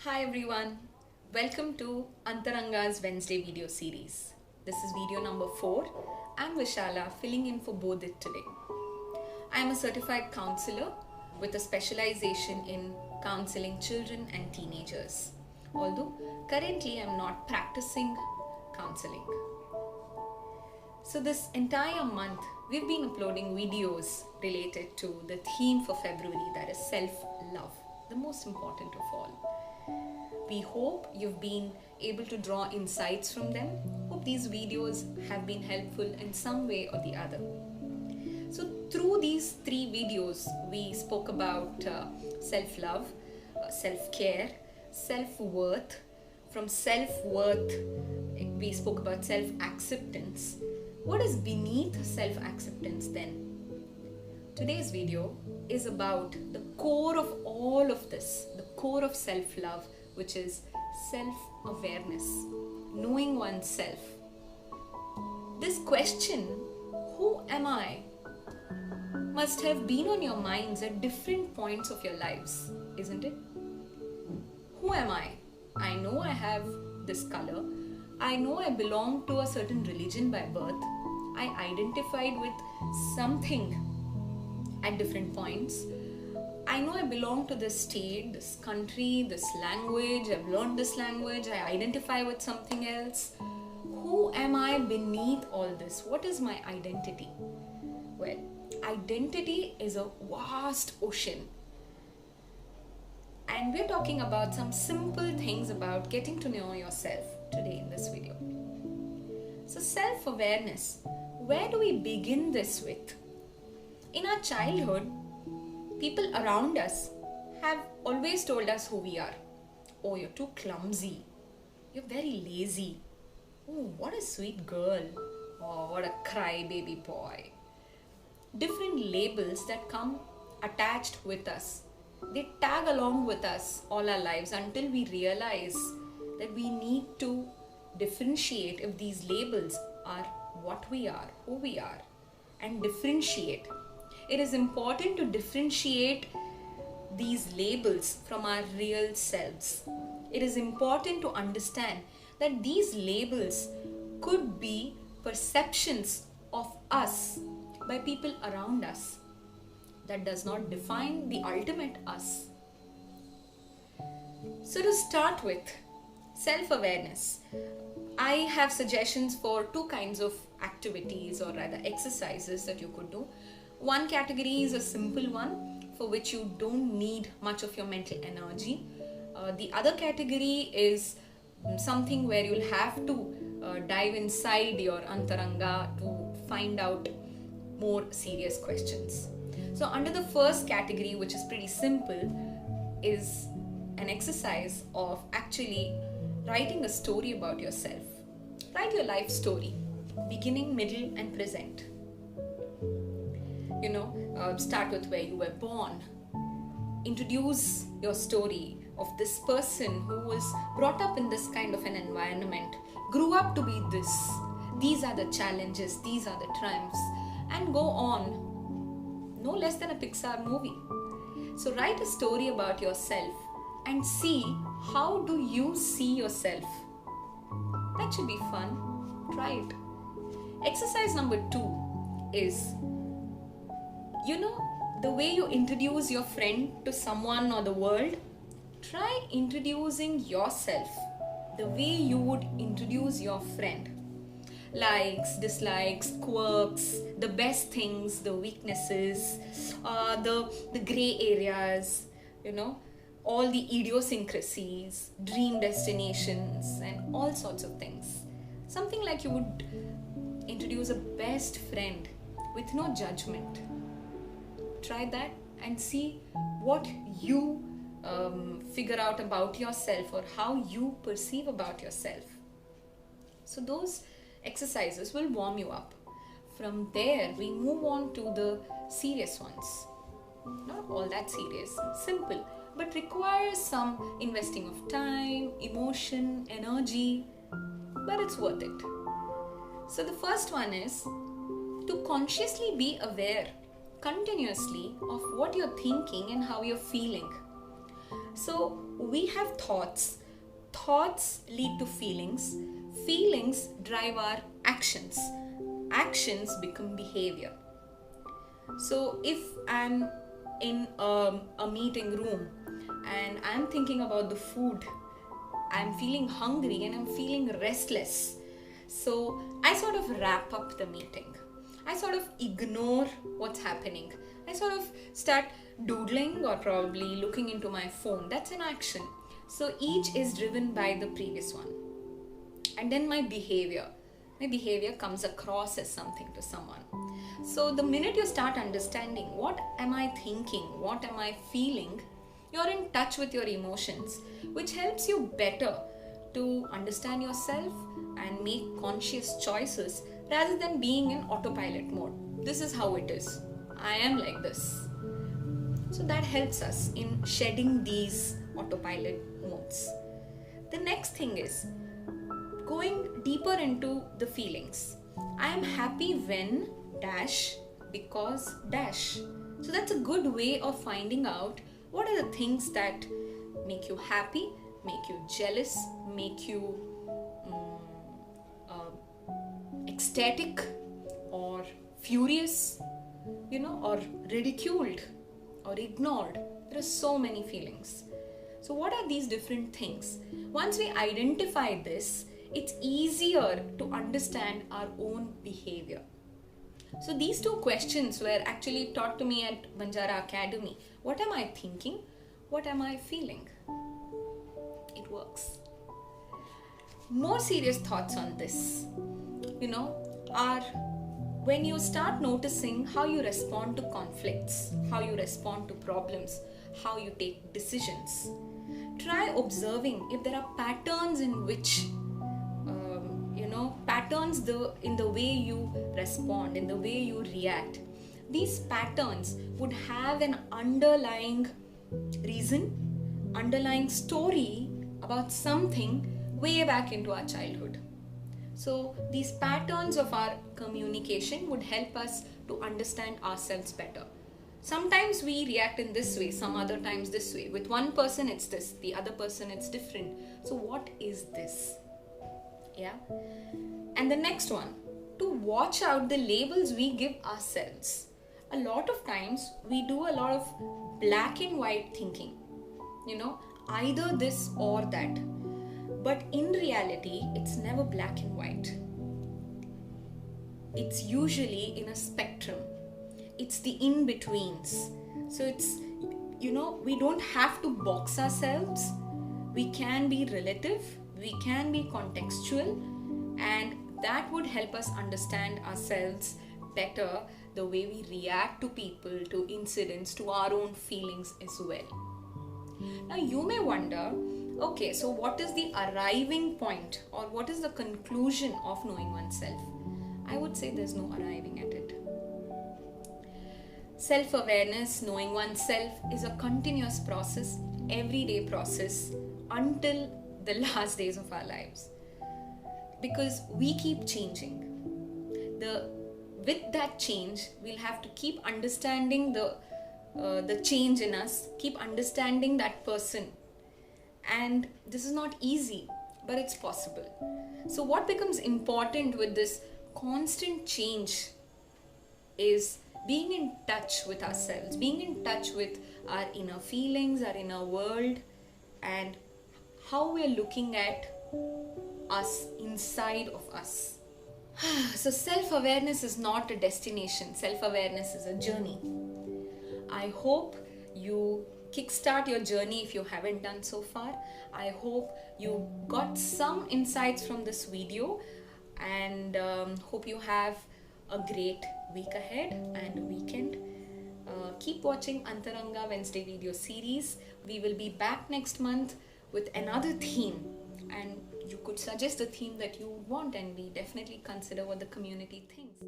Hi everyone, welcome to Antaranga's Wednesday video series. This is video number 4. I'm Vishala, filling in for Bodhit today. I am a certified counselor with a specialization in counseling children and teenagers. Although currently I'm not practicing counseling. So this entire month we've been uploading videos related to the theme for February, that is self-love, the most important of all. We hope you've been able to draw insights from them. Hope these videos have been helpful in some way or the other. So through these 3 videos, we spoke about self-love, self-care, self-worth. From self-worth, we spoke about self-acceptance. What is beneath self-acceptance then? Today's video is about the core of all of this, the core of self-love, which is self-awareness, knowing oneself. This question, who am I, must have been on your minds at different points of your lives, isn't it? Who am I? I know I have this color. I know I belong to a certain religion by birth. I identified with something at different points. I know I belong to this state, this country, this language. I've learned this language. I identify with something else. Who am I beneath all this? What is my identity? Well, identity is a vast ocean. And we're talking about some simple things about getting to know yourself today in this video. So self-awareness, where do we begin this with? In our childhood, people around us have always told us who we are. Oh, you're too clumsy. You're very lazy. Oh, what a sweet girl. Oh, what a crybaby boy. Different labels that come attached with us. They tag along with us all our lives until we realize that we need to differentiate if these labels are what we are, who we are, and differentiate. It is important to differentiate these labels from our real selves. It is important to understand that these labels could be perceptions of us by people around us. That does not define the ultimate us. So to start with, self-awareness. I have suggestions for 2 kinds of activities or rather exercises that you could do. One category is a simple one for which you don't need much of your mental energy. The other category is something where you'll have to dive inside your antaranga to find out more serious questions. So under the first category, which is pretty simple, is an exercise of actually writing a story about yourself. Write your life story, beginning, middle and present. Start with where you were born. Introduce your story of this person who was brought up in this kind of an environment, grew up to be this. These are the challenges, these are the triumphs, and go on. No less than a Pixar movie. So write a story about yourself and see how do you see yourself. That should be fun. Try it. Exercise number 2 is, the way you introduce your friend to someone or the world, try introducing yourself the way you would introduce your friend. Likes, dislikes, quirks, the best things, the weaknesses, the gray areas, all the idiosyncrasies, dream destinations, and all sorts of things. Something like you would introduce a best friend with no judgment. Try that and see what you figure out about yourself or how you perceive about yourself. So those exercises will warm you up. From there, we move on to the serious ones. Not all that serious, simple, but requires some investing of time, emotion, energy, but it's worth it. So the first one is to consciously be aware continuously of what you're thinking and how you're feeling. So we have thoughts. Thoughts lead to feelings. Feelings drive our actions. Actions become behavior. So if I'm in a meeting room and I'm thinking about the food, I'm feeling hungry and I'm feeling restless. So I sort of wrap up the meeting. I sort of ignore what's happening. I sort of start doodling or probably looking into my phone. That's an action. So each is driven by the previous one. And then my behavior comes across as something to someone. So the minute you start understanding what am I thinking, what am I feeling, you're in touch with your emotions, which helps you better to understand yourself and make conscious choices rather than being in autopilot mode. This is how it is. I am like this. So that helps us in shedding these autopilot modes. The next thing is going deeper into the feelings. I am happy when dash because dash. So that's a good way of finding out what are the things that make you happy, make you jealous, make you ecstatic or furious, or ridiculed or ignored. There are so many feelings. So what are these different things? Once we identify this, it's easier to understand our own behavior. So these two questions were actually taught to me at Banjara Academy. What am I thinking? What am I feeling? It works. More serious thoughts on this, are when you start noticing how you respond to conflicts, how you respond to problems, how you take decisions. Try observing if there are patterns in which patterns in the way you respond, in the way you react. These patterns would have an underlying reason, underlying story about something way back into our childhood. So these patterns of our communication would help us to understand ourselves better. Sometimes we react in this way, some other times this way. With one person it's this, the other person it's different. So what is this? Yeah. And the next one, to watch out the labels we give ourselves. A lot of times we do a lot of black and white thinking, either this or that. But in reality, it's never black and white. It's usually in a spectrum. It's the in-betweens. So it's, we don't have to box ourselves. We can be relative, we can be contextual, and that would help us understand ourselves better, the way we react to people, to incidents, to our own feelings as well. Now you may wonder, okay, so what is the arriving point or what is the conclusion of knowing oneself? I would say there's no arriving at it. Self-awareness, knowing oneself, is a continuous process, everyday process until the last days of our lives. Because we keep changing. With that change, we'll have to keep understanding the change in us, keep understanding that person. And this is not easy, but it's possible. So what becomes important with this constant change is being in touch with ourselves, being in touch with our inner feelings, our inner world, and how we're looking at us inside of us. So self-awareness is not a destination. Self-awareness is a journey. I hope you kickstart your journey if you haven't done so far. I hope you got some insights from this video, and hope you have a great week ahead and weekend. Keep watching Antaranga Wednesday video series. We will be back next month with another theme, and you could suggest a theme that you want, and we definitely consider what the community thinks.